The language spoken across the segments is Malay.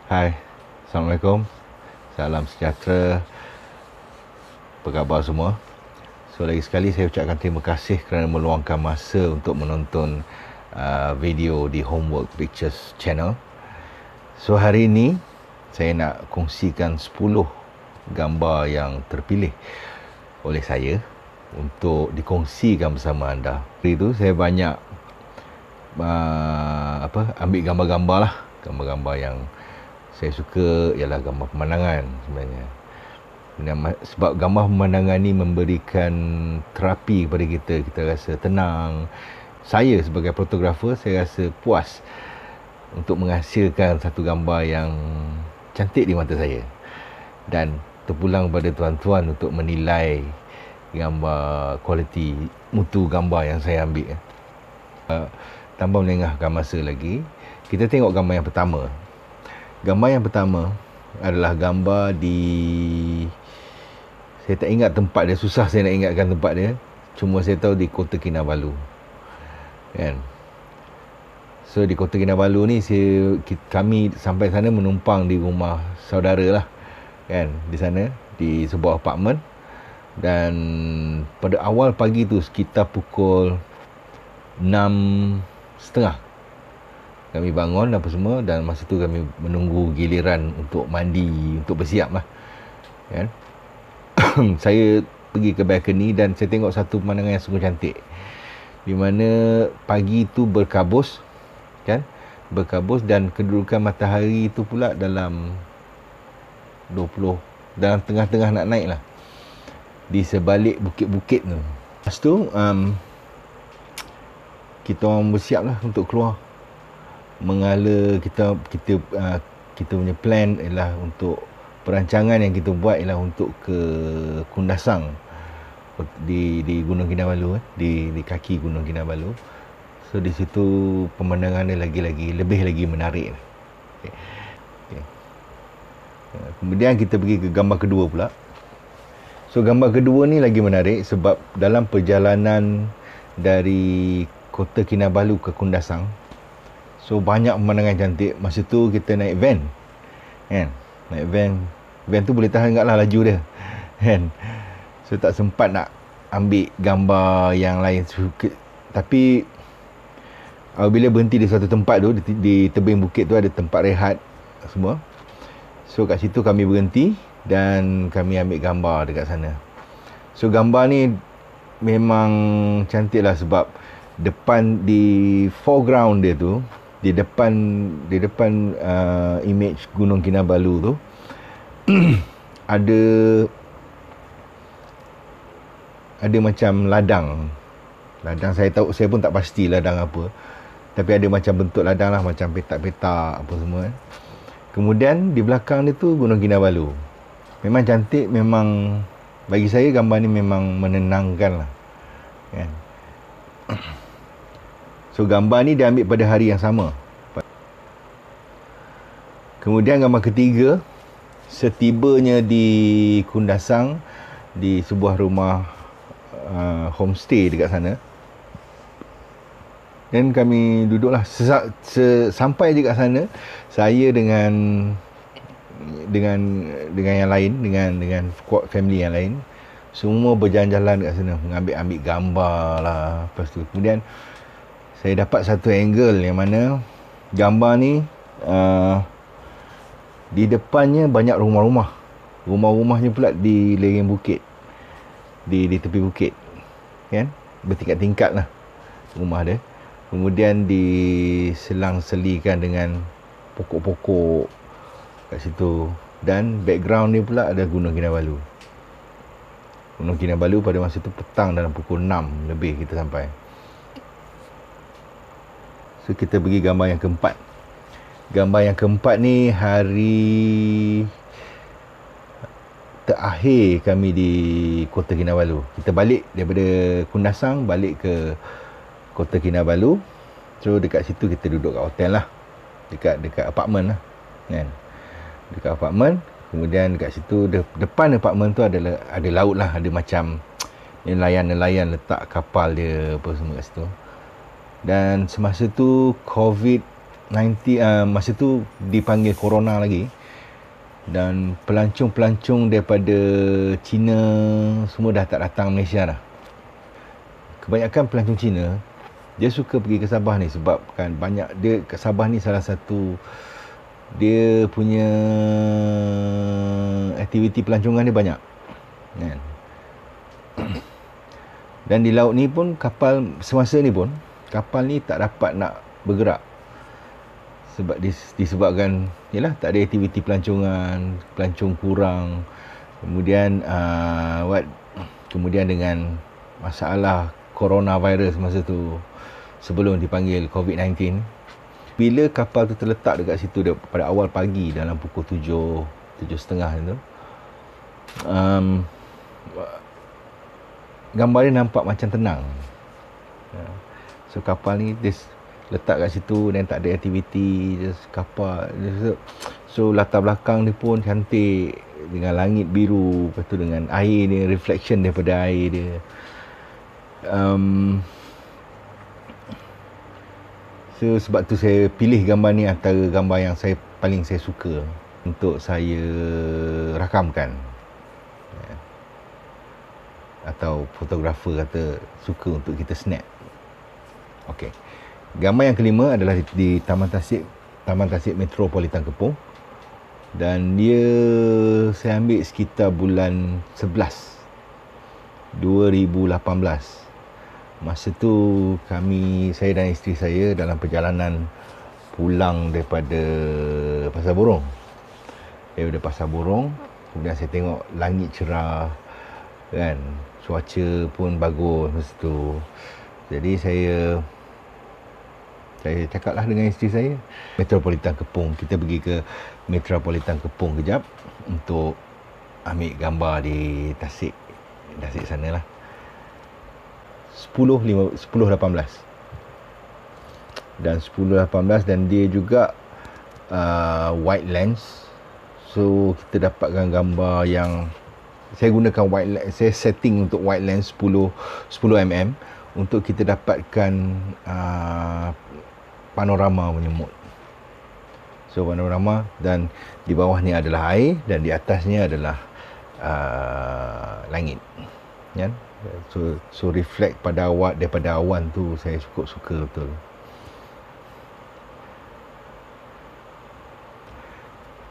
Hai, Assalamualaikum. Salam sejahtera. Apa khabar semua? So, lagi sekali saya ucapkan terima kasih kerana meluangkan masa untuk menonton video di Homework Pictures channel. So, hari ini saya nak kongsikan 10 gambar yang terpilih oleh saya untuk dikongsikan bersama anda. Hari itu saya banyak ambil gambar-gambar lah. Gambar-gambar yang saya suka ialah gambar pemandangan sebenarnya. Sebab gambar pemandangan ni memberikan terapi kepada kita. Kita rasa tenang. Saya sebagai fotografer, saya rasa puas untuk menghasilkan satu gambar yang cantik di mata saya. Dan terpulang pada tuan-tuan untuk menilai gambar, kualiti, mutu gambar yang saya ambil. Tanpa melengahkan masa lagi, kita tengok gambar yang pertama. Gambar yang pertama adalah gambar di... Saya tak ingat tempat dia, susah saya nak ingatkan tempat dia. Cuma saya tahu di Kota Kinabalu. Kan? So di Kota Kinabalu ni kami sampai sana menumpang di rumah saudara lah. Kan? Di sana, di sebuah apartmen. Dan pada awal pagi tu sekitar pukul 6.30 kami bangun apa semua, dan masa tu kami menunggu giliran untuk mandi, untuk bersiap lah. Kan? Saya pergi ke balcony dan saya tengok satu pemandangan yang sungguh cantik. Di mana pagi tu berkabus, kan? Berkabus dan kedudukan matahari tu pula dalam 20, dalam tengah-tengah nak naik lah. Di sebalik bukit-bukit tu. Lepas tu, kita orang bersiap lah untuk keluar. Mengala kita punya plan ialah untuk perancangan yang kita buat ialah untuk ke Kundasang di Gunung Kinabalu, di kaki Gunung Kinabalu. So di situ pemandangannya lebih lagi menarik. Okay. Kemudian kita pergi ke gambar kedua pula. So gambar kedua ni lagi menarik sebab dalam perjalanan dari Kota Kinabalu ke Kundasang, so banyak pemandangan cantik. Masa tu kita naik van, kan? Naik van tu boleh tahan kat lah laju dia, kan? So tak sempat nak ambil gambar yang lain. Tapi bila berhenti di satu tempat tu, di tebing bukit tu ada tempat rehat semua. So kat situ kami berhenti dan kami ambil gambar dekat sana. So gambar ni memang cantik lah sebab depan, di foreground dia tu, di depan image Gunung Kinabalu tu ada macam ladang. Saya pun tak pasti ladang apa, tapi ada macam bentuk ladang lah, macam petak-petak apa semua. Kemudian di belakang dia tu Gunung Kinabalu. Memang cantik, memang bagi saya gambar ni memang menenangkan lah, kan? So gambar ni diambil pada hari yang sama. Kemudian gambar ketiga, setibanya di Kundasang, di sebuah rumah homestay dekat sana, dan kami duduklah. Sampai je kat sana, saya dengan yang lain, dengan family yang lain, semua berjalan-jalan kat sana, ambil gambar lah. Lepas tu kemudian saya dapat satu angle yang mana gambar ni di depannya banyak rumah-rumah. Rumah-rumahnya pula di lereng bukit, di tepi bukit, kan? Bertingkat-tingkat lah rumah dia. Kemudian diselang-selikan dengan pokok-pokok kat situ. Dan background ni pula ada Gunung Kinabalu. Gunung Kinabalu pada masa tu petang, dalam pukul 6 lebih kita sampai. So kita pergi gambar yang keempat. Gambar yang keempat ni hari terakhir kami di Kota Kinabalu. Kita balik daripada Kundasang, balik ke Kota Kinabalu. So dekat situ kita duduk kat hotel lah, dekat apartmen lah, kan? Dekat apartmen. Kemudian dekat situ depan apartmen tu ada laut lah, ada macam nelayan letak kapal dia apa semua kat situ. Dan semasa tu COVID masa tu dipanggil corona lagi, dan pelancong-pelancong daripada China semua dah tak datang Malaysia dah. Kebanyakan pelancong Cina dia suka pergi ke Sabah ni sebab kan banyak dia ke Sabah ni salah satu dia punya aktiviti pelancongan dia banyak kan. Dan di laut ni pun kapal semasa ni pun kapal ni tak dapat nak bergerak sebab disebabkan yalah tak ada aktiviti pelancongan, pelancong kurang. Kemudian kemudian dengan masalah coronavirus masa tu sebelum dipanggil COVID-19, bila kapal tu terletak dekat situ pada awal pagi dalam pukul 7.30 tu, gambar dia nampak macam tenang. So kapal ni dia letak kat situ dan tak ada aktiviti, just kapal. So latar belakang dia pun cantik dengan langit biru, lepas tu dengan air ni, reflection daripada air dia. So sebab tu saya pilih gambar ni antara gambar yang paling saya suka untuk saya rakamkan. Atau fotografer kata suka untuk kita snap. Okey. Gambar yang kelima adalah di Taman Tasik Metropolitan Kepong. Dan dia saya ambil sekitar bulan 11 2018. Masa tu saya dan isteri saya dalam perjalanan pulang daripada Pasar Borong. Daripada Pasar Borong, kemudian saya tengok langit cerah kan, cuaca pun bagus masa tu. Jadi saya cakaplah dengan isteri saya, Metropolitan Kepong, kita pergi ke Metropolitan Kepong kejap untuk ambil gambar di Tasik sana lah. 10.18 dan 10.18 dan dia juga wide lens. So kita dapatkan gambar yang saya gunakan wide lens, saya setting untuk wide lens 10 mm untuk kita dapatkan panorama punya mood. So panorama, dan di bawah ni adalah air dan di atasnya adalah langit kan. So reflect daripada awan tu saya cukup suka betul.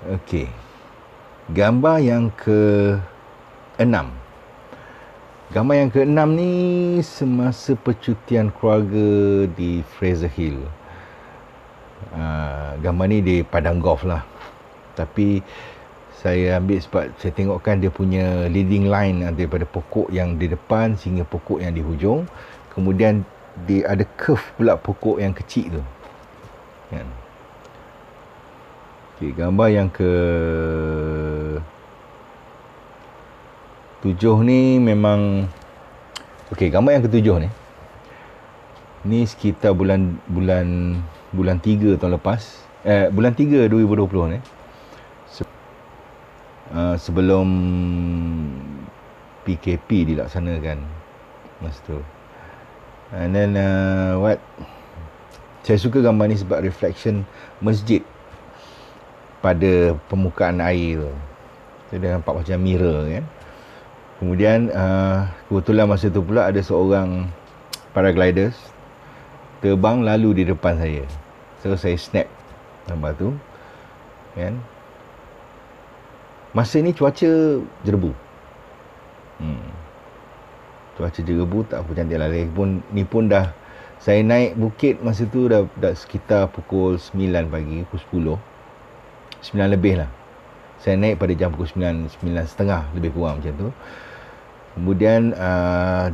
Okey. Gambar yang ke-6. Gambar yang ke-6 ni semasa percutian keluarga di Fraser Hill. Gambar ni di padang golf lah. Tapi saya ambil sebab saya tengokkan dia punya leading line daripada pokok yang di depan sehingga pokok yang di hujung. Kemudian dia ada curve pula pokok yang kecil tu. Kan? Okay, gambar yang ke-7 ni memang gambar yang ke-7 ni sekitar bulan 3 tahun lepas, bulan 3 2020 ni, sebelum PKP dilaksanakan masa tu. And then saya suka gambar ni sebab reflection masjid pada permukaan air tu. Dia nampak macam mirror kan. Kemudian kebetulan masa tu pula ada seorang paragliders terbang lalu di depan saya. So saya snap gambar tu kan. Masa ni cuaca jerebu. Cuaca jerebu tak apa cantik lah. Ni pun dah saya naik bukit masa tu dah sekitar pukul 9 pagi, pukul 10. 9 lebih lah. Saya naik pada jam pukul 9.30 lebih kurang macam tu. Kemudian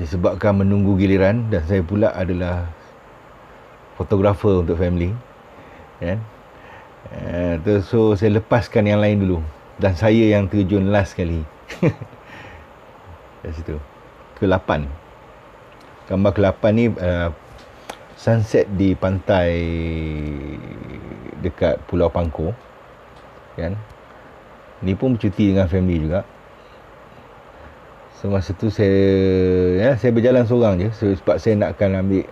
disebabkan menunggu giliran dan saya pula adalah fotografer untuk family kan. So saya lepaskan yang lain dulu dan saya yang terjun last sekali. Kat situ. Ke-8. Gambar ke-8 ni sunset di pantai dekat Pulau Pangkor kan. Ni pun bercuti dengan family juga. So masa tu saya berjalan seorang je sebab saya nakkan ambil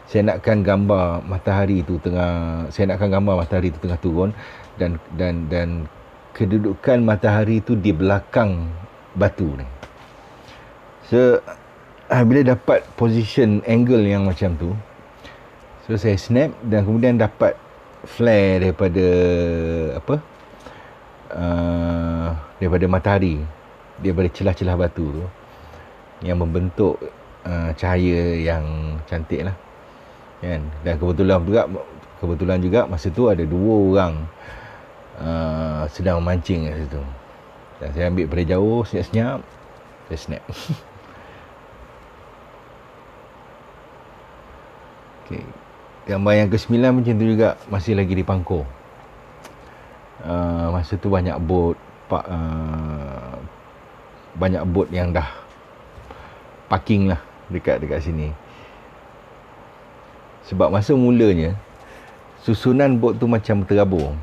Saya nakkan gambar matahari tu tengah turun, dan kedudukan matahari tu di belakang batu ni. So bila dapat position angle yang macam tu, so saya snap dan kemudian dapat flare daripada matahari, daripada celah-celah batu tu, yang membentuk cahaya yang cantik lah kan. Dan kebetulan juga masa tu ada 2 orang sedang mancing kat situ, dan saya ambil pada jauh, senyap-senyap, saya snap. Okay. Gambar yang ke-9 macam tu juga, masih lagi di Pangkor. Masa tu banyak bot yang dah parking lah dekat sini. Sebab masa mulanya susunan bot tu macam terabur.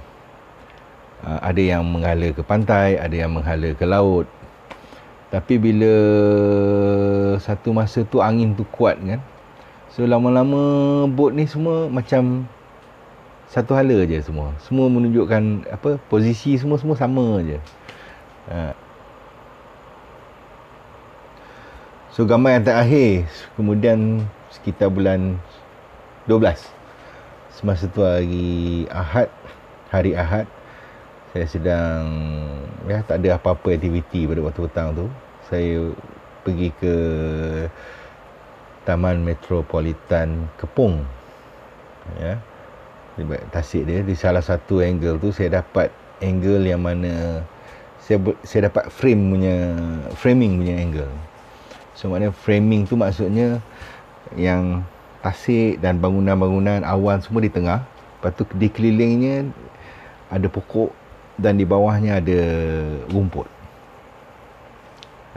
Ada yang menghala ke pantai, ada yang menghala ke laut. Tapi bila satu masa tu angin tu kuat kan, so lama-lama bot ni semua macam satu hala je semua. Semua menunjukkan posisi semua sama je. So gambar yang terakhir kemudian sekitar bulan 12. Semasa tu hari Ahad, saya sedang tak ada apa-apa aktiviti pada waktu petang tu. Saya pergi ke Taman Metropolitan Kepung. Tasik dia, di salah satu angle tu saya dapat angle yang mana saya dapat framing punya angle. So maknanya framing tu maksudnya yang tasik dan bangunan-bangunan awan semua di tengah, lepas tu dikelilingnya ada pokok dan di bawahnya ada rumput.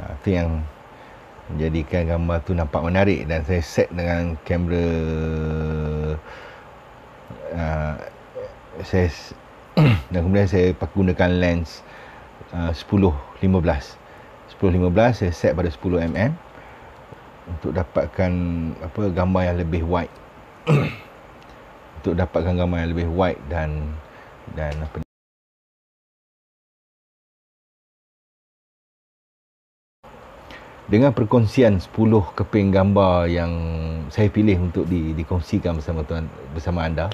Itu yang menjadikan gambar tu nampak menarik, dan saya set dengan kamera dan kemudian saya gunakan lens 10-15 saya set pada 10mm untuk dapatkan gambar yang lebih wide. Dan dengan perkongsian 10 keping gambar yang saya pilih untuk dikongsikan bersama anda,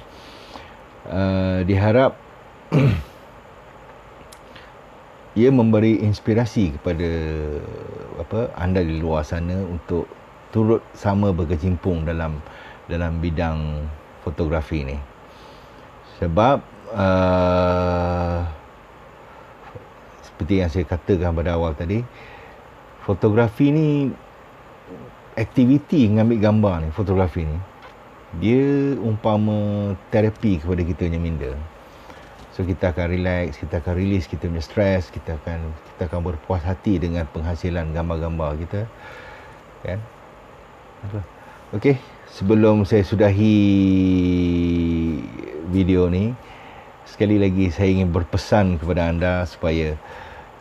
diharap ia memberi inspirasi kepada anda di luar sana untuk turut sama berkecimpung dalam bidang fotografi ni. Sebab seperti yang saya katakan pada awal tadi, fotografi ni, aktiviti mengambil gambar ni, fotografi ni, dia umpama terapi kepada kita punya minda. So kita akan relax, kita akan release kita punya stres, kita akan berpuas hati dengan penghasilan gambar-gambar kita, kan? Okey, sebelum saya sudahi video ni, sekali lagi saya ingin berpesan kepada anda supaya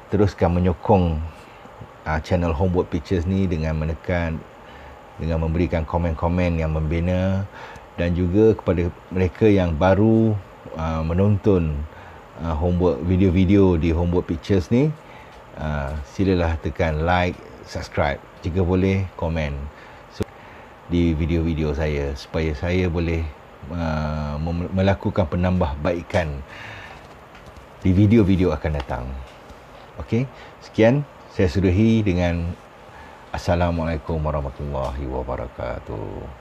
teruskan menyokong channel Homework Pictures ni dengan memberikan komen-komen yang membina, dan juga kepada mereka yang baru menonton video-video di Homework Pictures ni, silalah tekan like, subscribe, jika boleh komen di video-video saya, supaya saya boleh melakukan penambahbaikan di video-video akan datang. Okey, sekian, saya sudahi dengan Assalamualaikum warahmatullahi wabarakatuh.